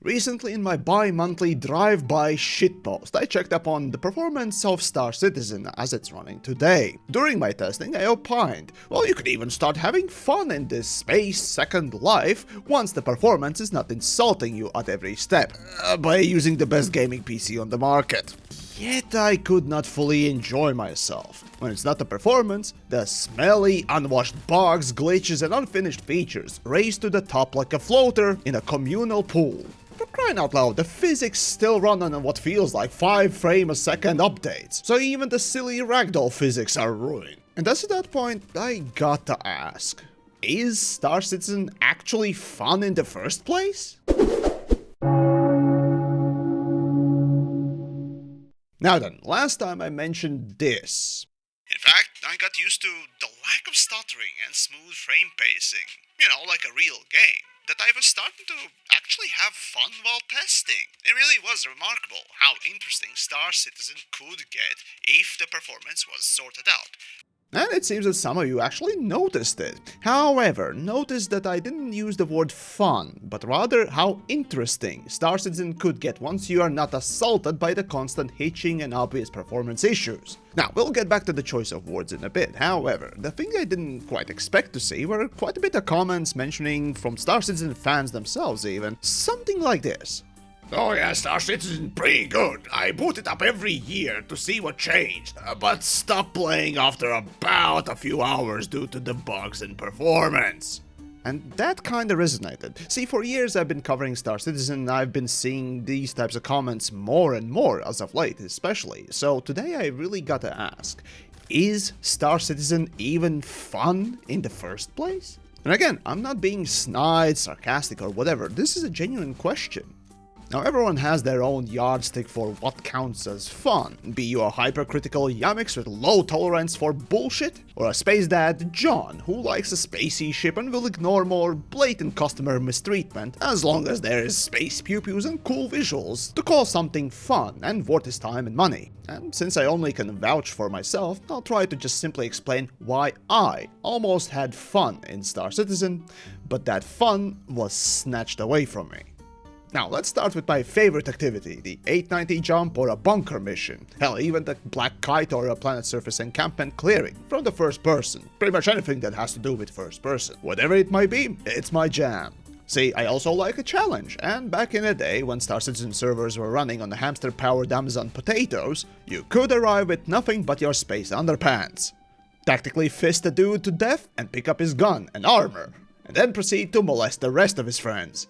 Recently in my bi-monthly drive-by shitpost, I checked up on the performance of Star Citizen as it's running today. During my testing, I opined, well, you could even start having fun in this space second life once the performance is not insulting you at every step, by using the best gaming PC on the market. Yet I could not fully enjoy myself. When it's not the performance, the smelly, unwashed bugs, glitches and unfinished features raise to the top like a floater in a communal pool. For crying out loud, the physics still run on what feels like 5 frame a second updates, so even the silly ragdoll physics are ruined. And that's at that point I gotta ask, is Star Citizen actually fun in the first place? Now then, last time I mentioned this. In fact, I got used to the lack of stuttering and smooth frame pacing, like a real game, that I was starting to actually have fun while testing. It really was remarkable how interesting Star Citizen could get if the performance was sorted out. And it seems that some of you actually noticed it. However, notice that I didn't use the word fun, but rather how interesting Star Citizen could get once you are not assaulted by the constant hitching and obvious performance issues. Now, we'll get back to the choice of words in a bit. However, the thing I didn't quite expect to see were quite a bit of comments mentioning from Star Citizen fans themselves even, something like this. Oh yeah, Star Citizen pretty good. I boot it up every year to see what changed, but stop playing after about a few hours due to the bugs in performance. And that kinda resonated. See, for years I've been covering Star Citizen and I've been seeing these types of comments more and more as of late especially. So today I really gotta ask, is Star Citizen even fun in the first place? And again, I'm not being snide, sarcastic or whatever, this is a genuine question. Now everyone has their own yardstick for what counts as fun, be you a hypercritical TheYamiks with low tolerance for bullshit, or a space dad John who likes a spacey ship and will ignore more blatant customer mistreatment as long as there is space pew-pews and cool visuals to call something fun and worth his time and money. And since I only can vouch for myself, I'll try to just simply explain why I almost had fun in Star Citizen, but that fun was snatched away from me. Now, let's start with my favorite activity, the 890 jump or a bunker mission. Hell, even the black kite or a planet surface encampment clearing from the first person. Pretty much anything that has to do with first person. Whatever it might be, it's my jam. See, I also like a challenge, and back in the day when Star Citizen servers were running on the hamster-powered Amazon potatoes, you could arrive with nothing but your space underpants. Tactically fist a dude to death and pick up his gun and armor, and then proceed to molest the rest of his friends.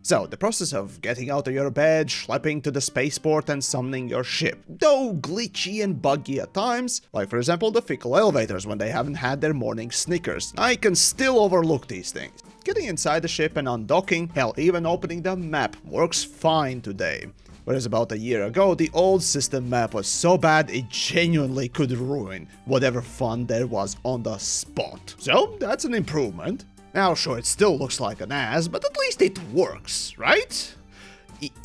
So, the process of getting out of your bed, schlepping to the spaceport and summoning your ship, though glitchy and buggy at times, like for example the fickle elevators when they haven't had their morning Snickers, I can still overlook these things. Getting inside the ship and undocking, hell, even opening the map works fine today. Whereas about a year ago, the old system map was so bad it genuinely could ruin whatever fun there was on the spot. So, that's an improvement. Now sure, it still looks like an ass, but at least it works, right?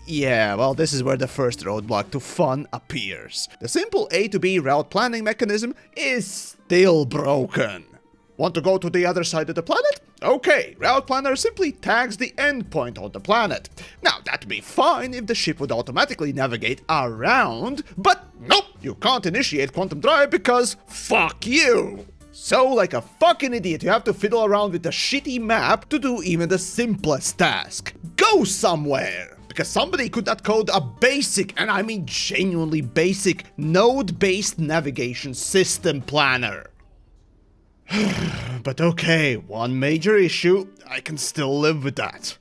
Yeah, well, this is where the first roadblock to fun appears. The simple A to B route planning mechanism is still broken. Want to go to the other side of the planet? Okay, Route Planner simply tags the endpoint on the planet. Now, that'd be fine if the ship would automatically navigate around, but nope, you can't initiate quantum drive because fuck you! So, like a fucking idiot, you have to fiddle around with a shitty map to do even the simplest task. Go somewhere! Because somebody could not code a basic, and I mean genuinely basic, node-based navigation system planner. But okay, one major issue, I can still live with that.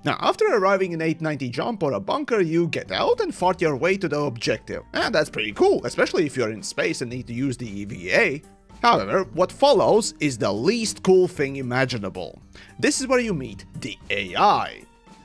Now, after arriving in 890 jump or a bunker, you get out and fart your way to the objective. And that's pretty cool, especially if you're in space and need to use the EVA. However, what follows is the least cool thing imaginable. This is where you meet the AI.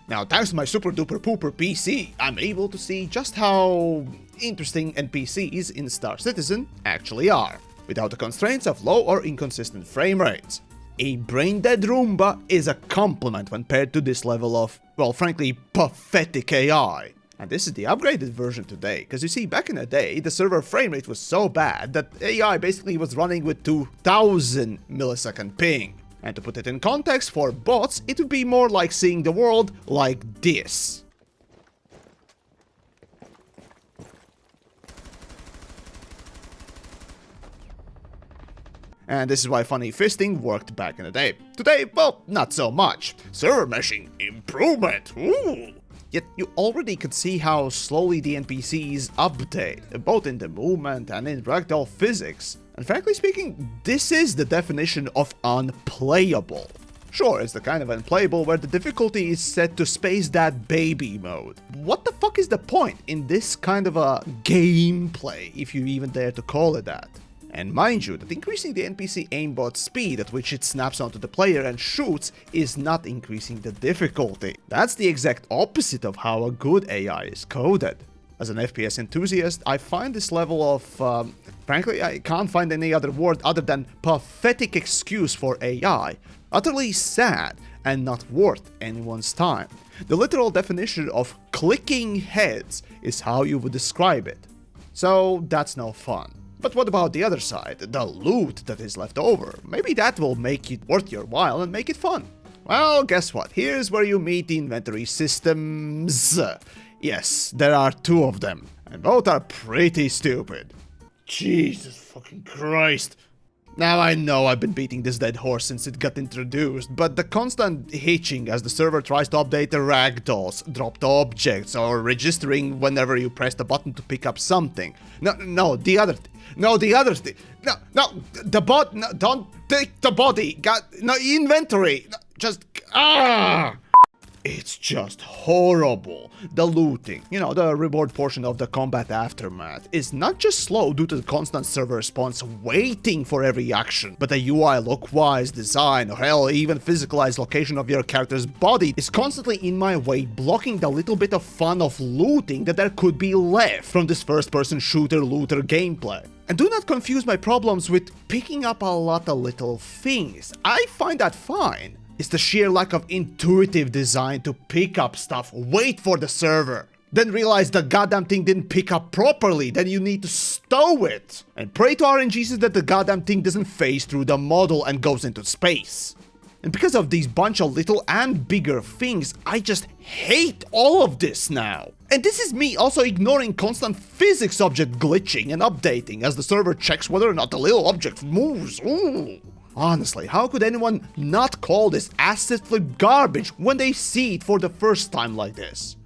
Now, thanks to my super duper pooper PC, I'm able to see just how interesting NPCs in Star Citizen actually are, without the constraints of low or inconsistent frame rates. A brain-dead Roomba is a compliment when paired to this level of, well, frankly, pathetic AI. And this is the upgraded version today, because you see, back in the day, the server frame rate was so bad that AI basically was running with 2000 millisecond ping. And to put it in context, for bots, it would be more like seeing the world like this. And this is why funny fisting worked back in the day. Today, well, not so much. Server meshing, improvement, ooh! Yet you already could see how slowly the NPCs update, both in the movement and in ragdoll physics. And frankly speaking, this is the definition of unplayable. Sure, it's the kind of unplayable where the difficulty is set to space that baby mode. What the fuck is the point in this kind of a gameplay, if you even dare to call it that? And mind you, that increasing the NPC aimbot speed at which it snaps onto the player and shoots is not increasing the difficulty. That's the exact opposite of how a good AI is coded. As an FPS enthusiast, I find this level of, frankly, I can't find any other word other than pathetic excuse for AI, utterly sad and not worth anyone's time. The literal definition of clicking heads is how you would describe it. So that's no fun. But what about the other side, the loot that is left over? Maybe that will make it worth your while and make it fun. Well, guess what? Here's where you meet the inventory systems. Yes, there are two of them, and both are pretty stupid. Jesus fucking Christ. Now I know I've been beating this dead horse since it got introduced, but the constant hitching as the server tries to update the ragdolls, dropped objects, or registering whenever you press the button to pick up something. No, the other thing. No, the bot, no, don't take the body, no, inventory, no, just, It's just horrible. The looting, the reward portion of the combat aftermath, is not just slow due to the constant server response waiting for every action, but the UI look-wise, design, or hell, even physicalized location of your character's body is constantly in my way, blocking the little bit of fun of looting that there could be left from this first-person shooter-looter gameplay. And do not confuse my problems with picking up a lot of little things. I find that fine. It's the sheer lack of intuitive design to pick up stuff, wait for the server, then realize the goddamn thing didn't pick up properly, then you need to stow it. And pray to RNGs that the goddamn thing doesn't phase through the model and goes into space. And because of these bunch of little and bigger things, I just hate all of this now. And this is me also ignoring constant physics object glitching and updating as the server checks whether or not the little object moves. Ooh. Honestly, how could anyone not call this asset flip garbage when they see it for the first time like this?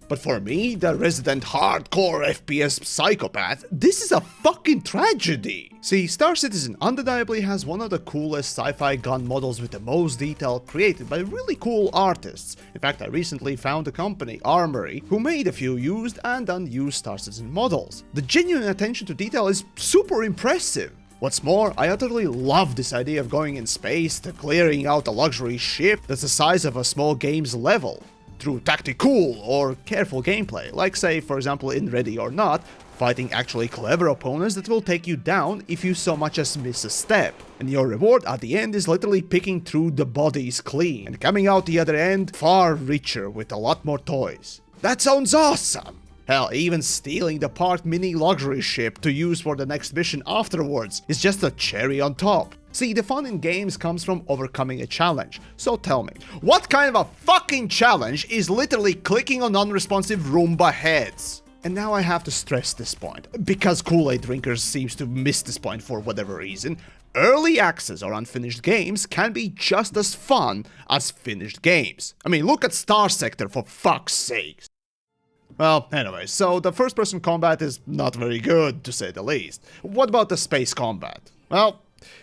But for me, the resident hardcore FPS psychopath, this is a fucking tragedy. See, Star Citizen undeniably has one of the coolest sci-fi gun models with the most detail created by really cool artists. In fact, I recently found a company, Armory, who made a few used and unused Star Citizen models. The genuine attention to detail is super impressive. What's more, I utterly love this idea of going in space to clearing out a luxury ship that's the size of a small game's level, through tactical or careful gameplay, like say, for example, in Ready or Not, fighting actually clever opponents that will take you down if you so much as miss a step. And your reward at the end is literally picking through the bodies clean, and coming out the other end far richer with a lot more toys. That sounds awesome! Hell, even stealing the parked mini luxury ship to use for the next mission afterwards is just a cherry on top. See, the fun in games comes from overcoming a challenge. So tell me, what kind of a fucking challenge is literally clicking on unresponsive Roomba heads? And now I have to stress this point, because Kool-Aid drinkers seems to miss this point for whatever reason. Early access or unfinished games can be just as fun as finished games. I mean, look at Star Sector for fuck's sake. Well, anyway, so the first-person combat is not very good, to say the least. What about the space combat? Well,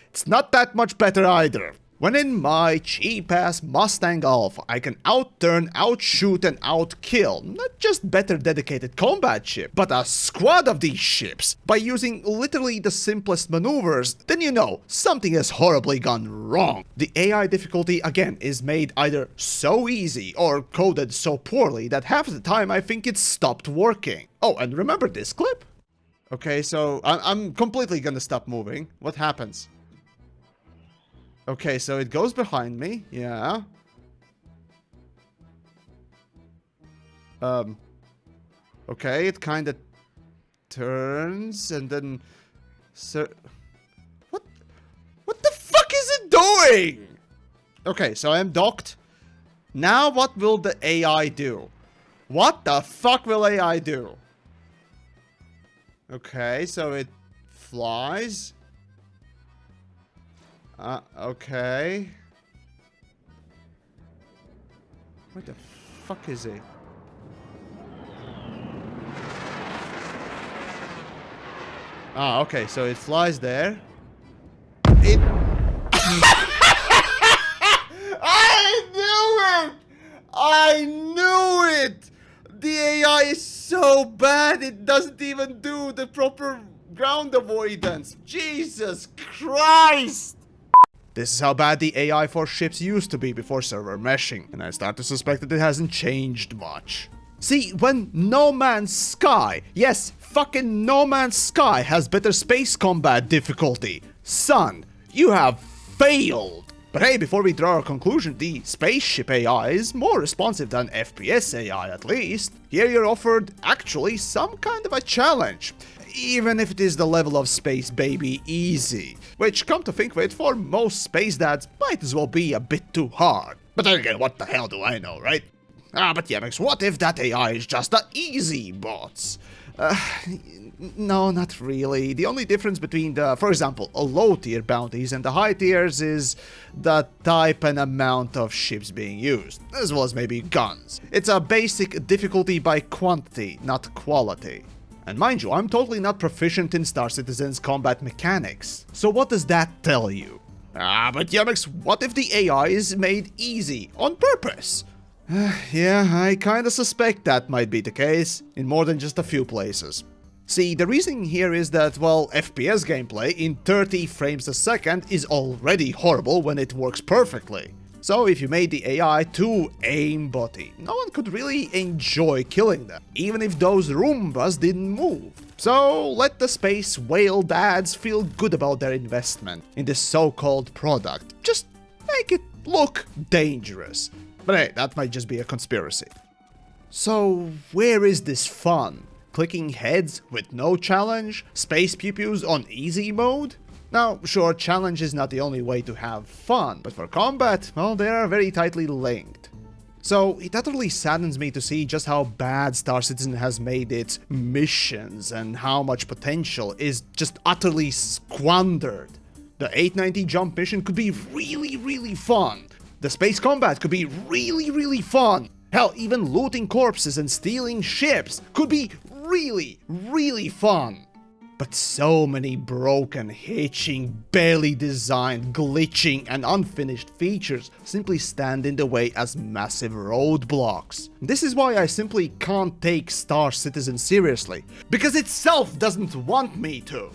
it's not that much better either. When in my cheap-ass Mustang Alpha, I can outturn, outshoot, and outkill not just better dedicated combat ship, but a squad of these ships by using literally the simplest maneuvers, then you know something has horribly gone wrong. The AI difficulty, again, is made either so easy or coded so poorly that half the time I think it's stopped working. Oh, and remember this clip? Okay, so I'm completely gonna stop moving. What happens? Okay, so it goes behind me, yeah. Okay, it kind of turns and then... What the fuck is it doing? Okay, so I'm docked. Now what will the AI do? What the fuck will AI do? Okay, so it flies. Okay. What the fuck is it? Ah, okay, so it flies there. It... I knew it! I knew it! The AI is so bad, it doesn't even do the proper ground avoidance. Jesus Christ! This is how bad the AI for ships used to be before server meshing, and I start to suspect that it hasn't changed much. See, when No Man's Sky, yes, fucking No Man's Sky has better space combat difficulty, son, you have failed. But hey, before we draw our conclusion, the spaceship AI is more responsive than FPS AI at least. Here you're offered actually some kind of a challenge, even if it is the level of Space Baby easy, which, come to think of it, for most space dads might as well be a bit too hard. But then again, what the hell do I know, right? But TheYamiks, what if that AI is just the easy bots? No, not really. The only difference between the, for example, low tier bounties and the high tiers is the type and amount of ships being used, as well as maybe guns. It's a basic difficulty by quantity, not quality. And mind you, I'm totally not proficient in Star Citizen's combat mechanics. So what does that tell you? But TheYamiks, what if the AI is made easy on purpose? Yeah, I kinda suspect that might be the case, in more than just a few places. See, the reasoning here is that, well, FPS gameplay in 30 frames a second is already horrible when it works perfectly. So if you made the AI too aimbotty, no one could really enjoy killing them, even if those Roombas didn't move. So let the space whale dads feel good about their investment in this so-called product. Just make it look dangerous. But hey, that might just be a conspiracy. So where is this fun? Clicking heads with no challenge? Space pew-pews on easy mode? Now, sure, challenge is not the only way to have fun, but for combat, well, they are very tightly linked. So it utterly saddens me to see just how bad Star Citizen has made its missions and how much potential is just utterly squandered. The 890 jump mission could be really fun. The space combat could be really fun. Hell, even looting corpses and stealing ships could be really fun. But so many broken, hitching, barely designed, glitching, and unfinished features simply stand in the way as massive roadblocks. This is why I simply can't take Star Citizen seriously, because itself doesn't want me to.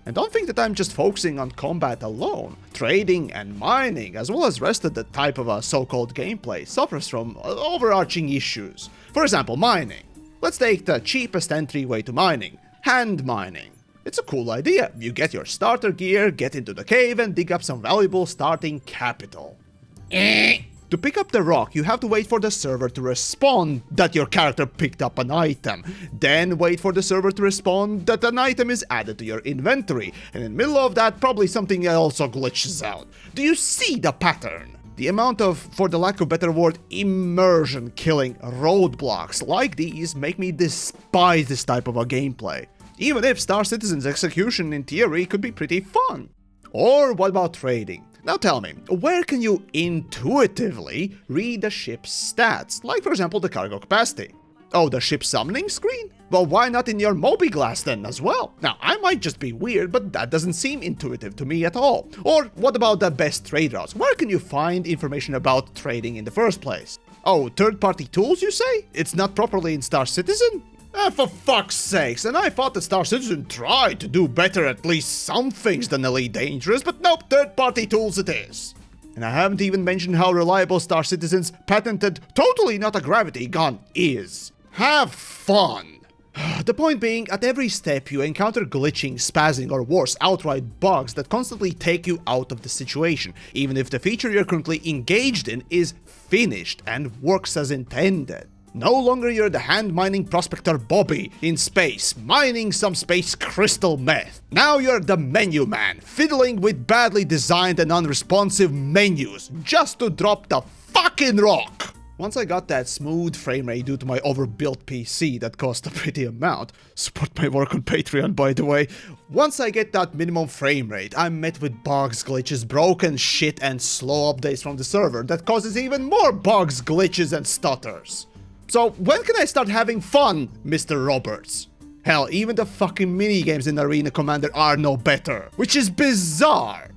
And don't think that I'm just focusing on combat alone. Trading and mining, as well as rest of the type of a so-called gameplay, suffers from overarching issues. For example, mining. Let's take the cheapest entryway to mining. Hand mining. It's a cool idea. You get your starter gear, get into the cave, and dig up some valuable starting capital. To pick up the rock, you have to wait for the server to respond that your character picked up an item. Then wait for the server to respond that an item is added to your inventory. And in the middle of that, probably something also glitches out. Do you see the pattern? The amount of, for the lack of better word, immersion killing roadblocks like these make me despise this type of a gameplay. Even if Star Citizen's execution in theory could be pretty fun. Or what about trading? Now tell me, where can you intuitively read the ship's stats? Like for example the cargo capacity. Oh, the ship summoning screen? Well, why not in your Mobi-Glass then as well? Now, I might just be weird, but that doesn't seem intuitive to me at all. Or what about the best trade routes? Where can you find information about trading in the first place? Oh, third-party tools, you say? It's not properly in Star Citizen? For fuck's sakes, and I thought that Star Citizen tried to do better at least some things than Elite Dangerous, but nope, third-party tools it is. And I haven't even mentioned how reliable Star Citizen's patented, totally not a gravity gun is. Have fun! The point being, at every step you encounter glitching, spazzing, or worse, outright bugs that constantly take you out of the situation, even if the feature you're currently engaged in is finished and works as intended. No longer you're the hand-mining prospector Bobby in space, mining some space crystal meth. Now you're the menu man, fiddling with badly designed and unresponsive menus just to drop the fucking rock. Once I got that smooth frame rate due to my overbuilt PC that cost a pretty amount, support my work on Patreon by the way, once I get that minimum frame rate, I'm met with bugs, glitches, broken shit and slow updates from the server that causes even more bugs, glitches and stutters. So when can I start having fun, Mr. Roberts? Hell, even the fucking minigames in Arena Commander are no better, which is bizarre.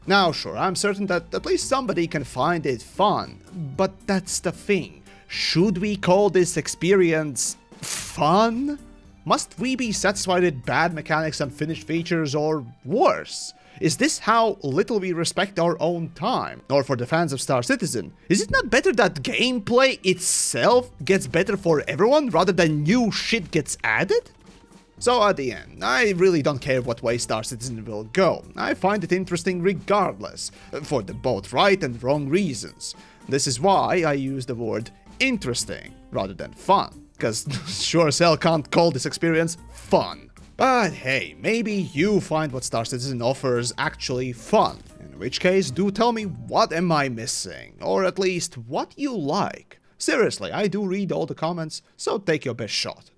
Now sure, I'm certain that at least somebody can find it fun, but that's the thing. Should we call this experience fun? Must we be satisfied with bad mechanics and finished features, or worse? Is this how little we respect our own time? Or for the fans of Star Citizen, is it not better that gameplay itself gets better for everyone rather than new shit gets added? So at the end, I really don't care what way Star Citizen will go. I find it interesting regardless, for the both right and wrong reasons. This is why I use the word interesting rather than fun, because sure as hell can't call this experience fun. But hey, maybe you find what Star Citizen offers actually fun, in which case do tell me what am I missing, or at least what you like. Seriously, I do read all the comments, so take your best shot.